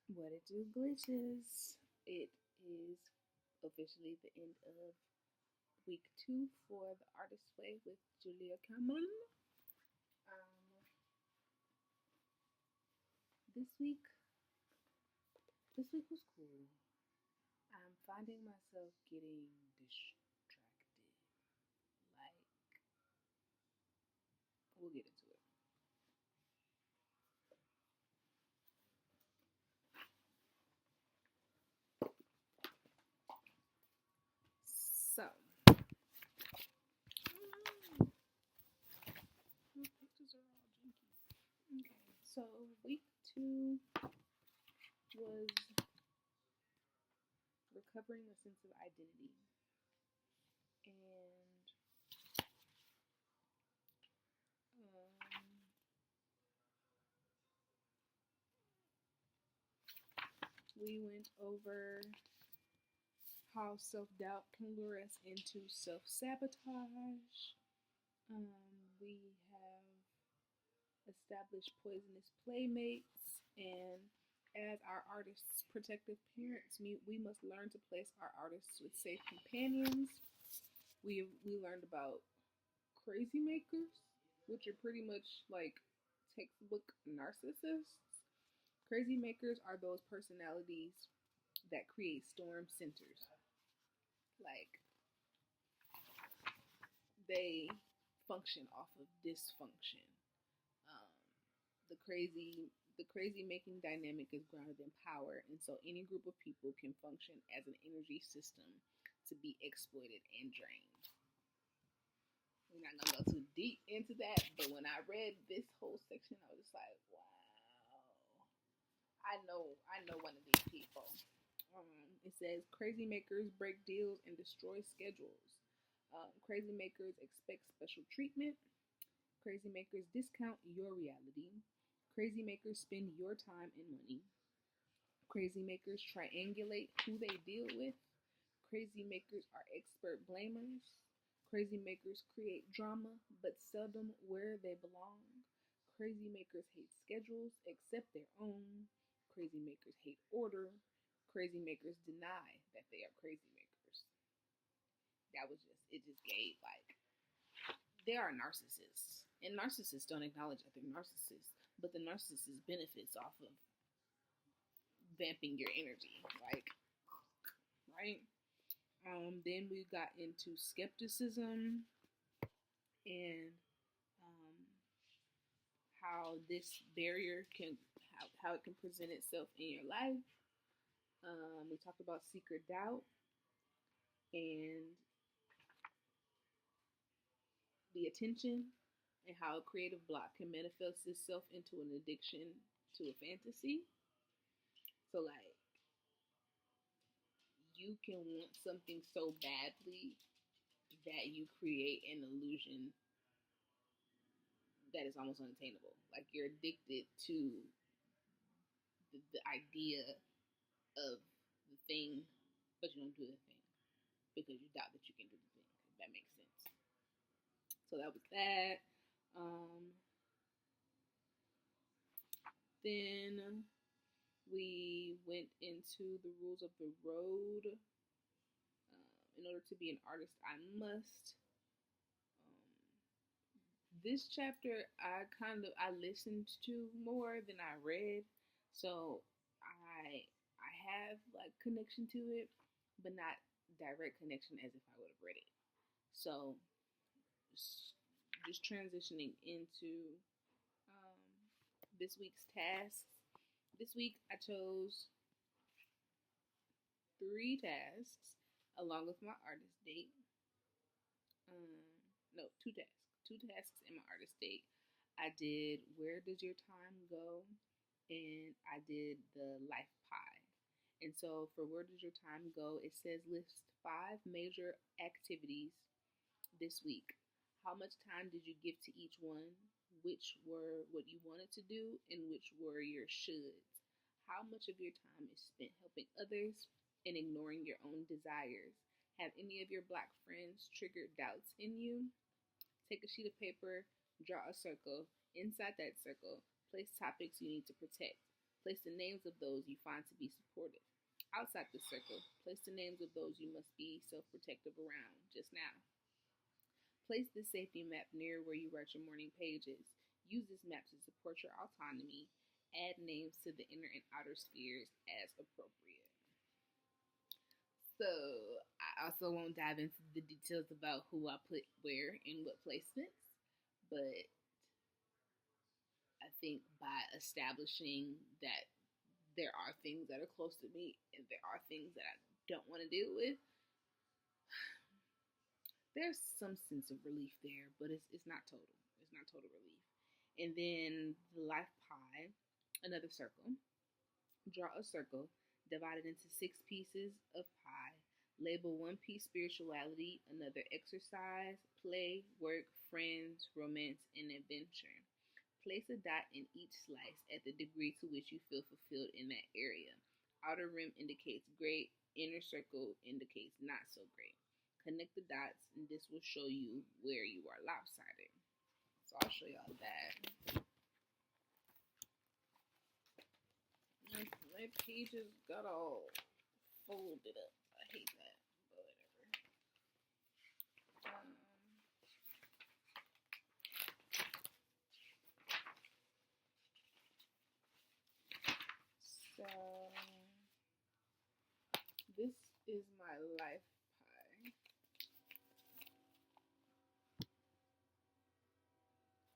What it do, glitches? It is officially the end of week 2 for the Artist Way with Julia Cameron. Um, this week, this week was cool. I'm finding myself getting distracted. Like, we'll get into it. So, my pictures are all junky. Okay, so week 2 was recovering a sense of identity. And we went over how self doubt can lure us into self sabotage. We have established poisonous playmates, and as our artists' protective parents, we must learn to place our artists with safe companions. We learned about crazy makers, which are pretty much like textbook narcissists. Crazy makers are those personalities that create storm centers. Like, they function off of dysfunction. Um, the crazy making dynamic is grounded in power, and so any group of people can function as an energy system to be exploited and drained. We're not gonna go too deep into that, but when I read this whole section, I was just like, wow, I know one of these people. It says crazy makers break deals and destroy schedules. Crazy makers expect special treatment. Crazy makers discount your reality. Crazy makers spend your time and money. Crazy makers triangulate who they deal with. Crazy makers are expert blamers. Crazy makers create drama but seldom where they belong. Crazy makers hate schedules except their own. Crazy makers hate order. Crazy makers deny that they are crazy makers. That was just, it just gave like, they are narcissists. And narcissists don't acknowledge that they're narcissists, but the narcissist benefits off of vamping your energy. Like, right? Then we got into skepticism and um, how this barrier can, how it can present itself in your life. We talked about secret doubt and the attention and how a creative block can manifest itself into an addiction to a fantasy. So, like, you can want something so badly that you create an illusion that is almost unattainable. Like, you're addicted to the idea of the thing, but you don't do the thing because you doubt that you can do the thing. If that makes sense. So that was that. Um, then we went into the rules of the road. In order to be an artist, I must. This chapter, I listened to more than I read, so I have like connection to it, but not direct connection as if I would have read it. So just transitioning into um, this week's tasks. This week I chose 3 tasks along with my artist date. No, 2 tasks. 2 tasks in my artist date. I did Where Does Your Time Go? And I did the Life Pie. And so for Where Does Your Time Go? It says list 5 major activities this week. How much time did you give to each one? Which were what you wanted to do and which were your shoulds? How much of your time is spent helping others and ignoring your own desires? Have any of your black friends triggered doubts in you? Take a sheet of paper, draw a circle. Inside that circle, place topics you need to protect. Place the names of those you find to be supportive. Outside the circle, place the names of those you must be self protective around just now. Place this safety map near where you write your morning pages. Use this map to support your autonomy. Add names to the inner and outer spheres as appropriate. So, I also won't dive into the details about who I put where in what placements, but I think by establishing that there are things that are close to me and there are things that I don't want to deal with, there's some sense of relief there, but it's not total. It's not total relief. And then the life pie, another circle. Draw a circle divided into 6 pieces of pie. Label one piece spirituality, another exercise, play, work, friends, romance, and adventure. Place a dot in each slice at the degree to which you feel fulfilled in that area. Outer rim indicates great, inner circle indicates not so great. Connect the dots, and this will show you where you are lopsided. So I'll show y'all that. My pages got all folded up. I hate that, but whatever. So this is my life pie,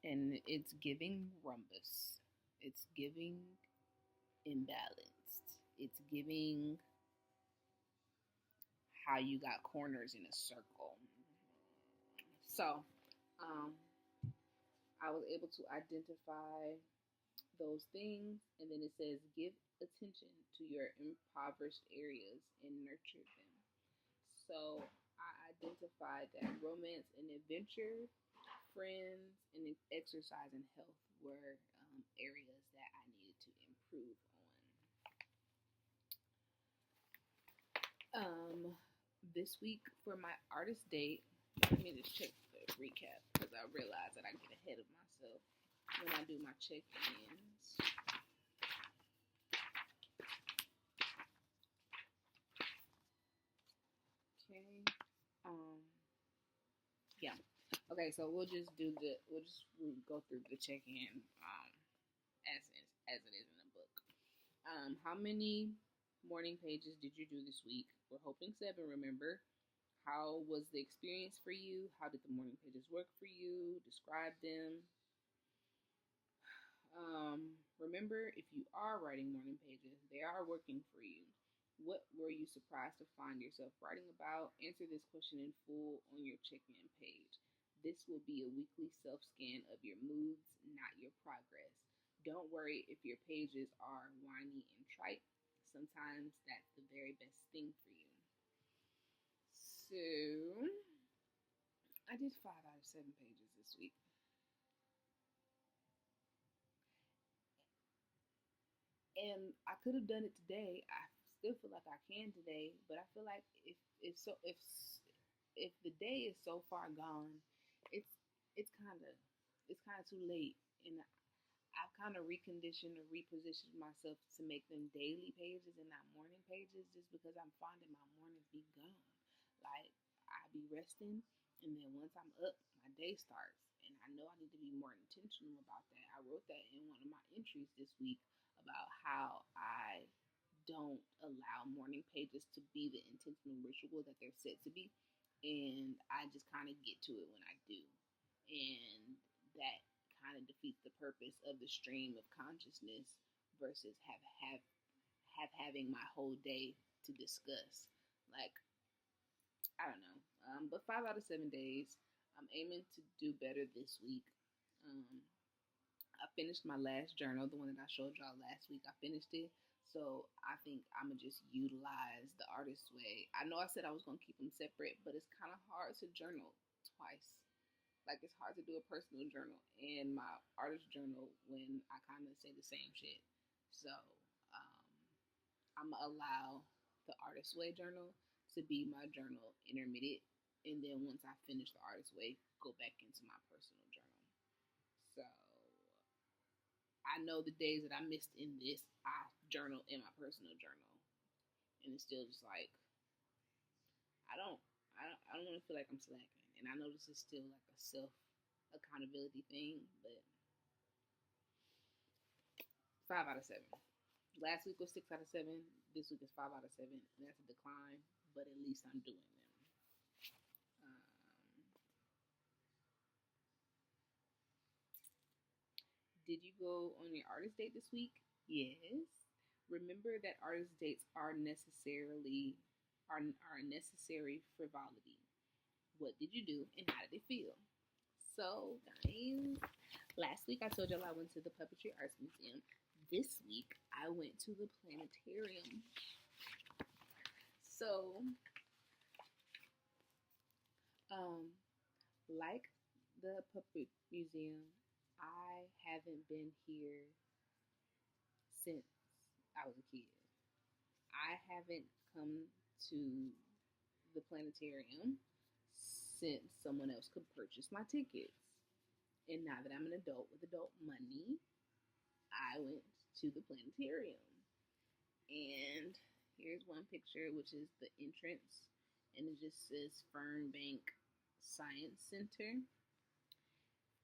and it's giving rumbus. It's giving imbalanced. It's giving how you got corners in a circle. So, I was able to identify those things, and then it says give attention to your impoverished areas and nurture them. So I identified that romance and adventure, friends, and exercise and health were areas that I needed to improve on. This week for my artist date, let me just check the recap because I realize that I get ahead of myself when I do my check-ins. Okay. Yeah. Okay, so we'll just go through the check-in as it is in the book. How many morning pages did you do this week? We're hoping 7, remember. How was the experience for you? How did the morning pages work for you? Describe them. Remember, if you are writing morning pages, they are working for you. What were you surprised to find yourself writing about? Answer this question in full on your check-in page. This will be a weekly self-scan of your moods, not your progress. Don't worry if your pages are whiny and trite. Sometimes that's the very best thing for you. So, I did 5 out of 7 pages this week. And I could have done it today. I still feel like I can today, but I feel like if the day is so far gone, it's kind of too late, and I've kind of reconditioned or repositioned myself to make them daily pages and not morning pages, just because I'm finding my mornings be gone. Like I be resting, and then once I'm up, my day starts, and I know I need to be more intentional about that. I wrote that in one of my entries this week about how I don't allow morning pages to be the intentional ritual that they're set to be. And I just kind of get to it when I do. And that kind of defeats the purpose of the stream of consciousness versus having my whole day to discuss. Like, I don't know. But 5 out of 7 days, I'm aiming to do better this week. I finished my last journal, the one that I showed y'all last week. I finished it. So I think I'm going to just utilize the artist way. I know I said I was going to keep them separate, but it's kind of hard to journal twice. Like, it's hard to do a personal journal and my artist journal when I kind of say the same shit. So I'm going to allow the artist way journal to be my journal intermediate. And then once I finish the artist way, go back into my personal journal. So I know the days that I missed in this, I journal in my personal journal, and it's still just like I don't, I don't want to feel like I'm slacking. And I know this is still like a self accountability thing, but 5 out of 7. Last week was 6 out of 7. This week is 5 out of 7, and that's a decline. But at least I'm doing them. Um, did you go on your artist date this week? Yes. Remember that artist dates are necessary frivolity. What did you do and how did it feel? So, guys, last week I told y'all I went to the Puppetry Arts Museum. This week I went to the Planetarium. So, like the Puppet Museum, I haven't been here since I was a kid. I haven't come to the Planetarium since someone else could purchase my tickets. And now that I'm an adult with adult money, I went to the Planetarium. And here's one picture, which is the entrance. And it just says Fernbank Science Center.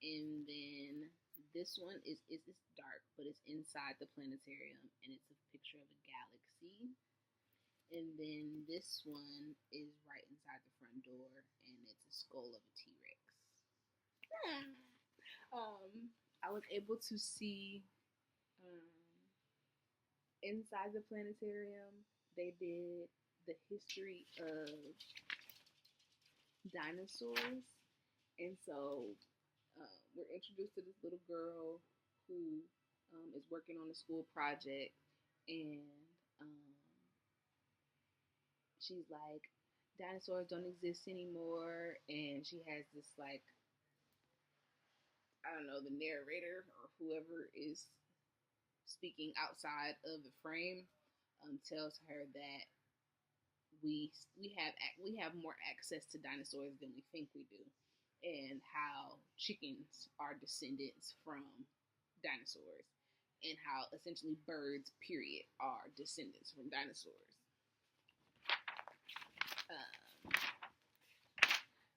And then this one is it's dark, but it's inside the planetarium, and it's a picture of a galaxy. And then this one is right inside the front door, and it's a skull of a T-Rex. I was able to see inside the planetarium. They did the history of dinosaurs, and so we're introduced to this little girl who is working on a school project, and she's like, dinosaurs don't exist anymore, and she has this like, I don't know, the narrator or whoever is speaking outside of the frame tells her that we have more access to dinosaurs than we think we do, and how chickens are descendants from dinosaurs, and how essentially birds, period, are descendants from dinosaurs.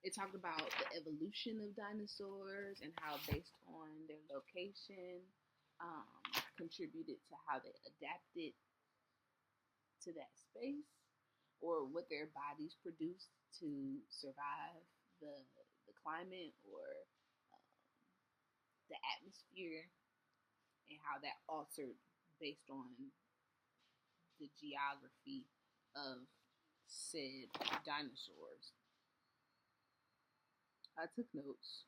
It talked about the evolution of dinosaurs and how, based on their location, contributed to how they adapted to that space, or what their bodies produced to survive the climate or the atmosphere, and how that altered based on the geography of said dinosaurs. I took notes.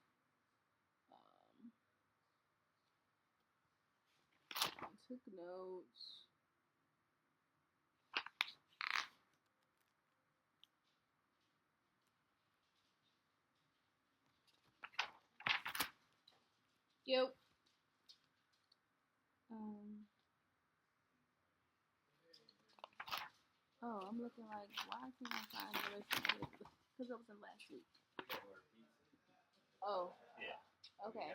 Yep. Oh, I'm looking like, why can't I find the rest of it? Because it was in last week. Oh. Yeah. Okay.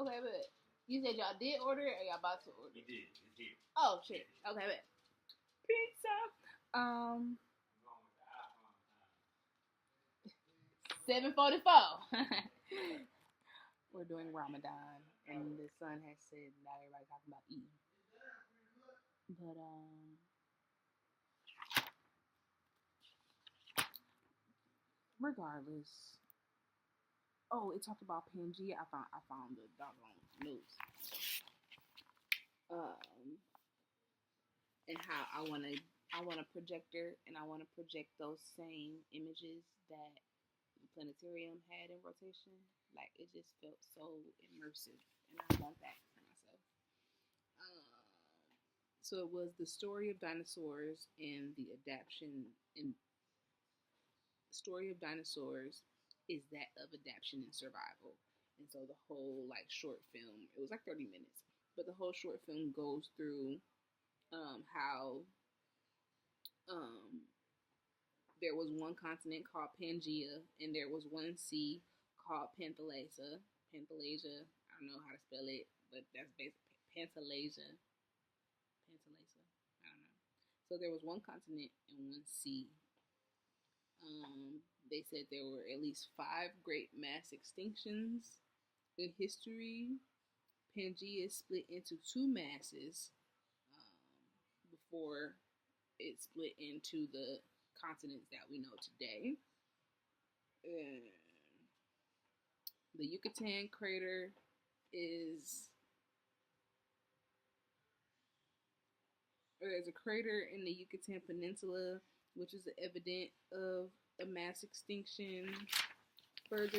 Okay, but you said y'all did order it, or y'all about to order? We did. It's here. Oh shit. Okay, but pizza. 7:44. We're doing Ramadan, and the sun has said now everybody's talking about eating. But regardless. Oh, it talked about Pangea. I found the doggone news. And how I want a projector, and I want to project those same images that the planetarium had in rotation. Like, it just felt so immersive, and I want that for myself. So it was the story of dinosaurs and the adaptation. And story of dinosaurs is that of adaptation and survival. And so the whole like short film, it was like 30 minutes, but the whole short film goes through how there was one continent called Pangea, and there was one sea called Panthalasia. I don't know how to spell it, but that's basically Pantalasia. Pantalasia. I don't know. So there was one continent and one sea. They said there were at least 5 great mass extinctions in history. Pangea split into 2 masses before it split into the continents that we know today. And the Yucatan crater is there's a crater in the Yucatan Peninsula, which is evident of a mass extinction. Further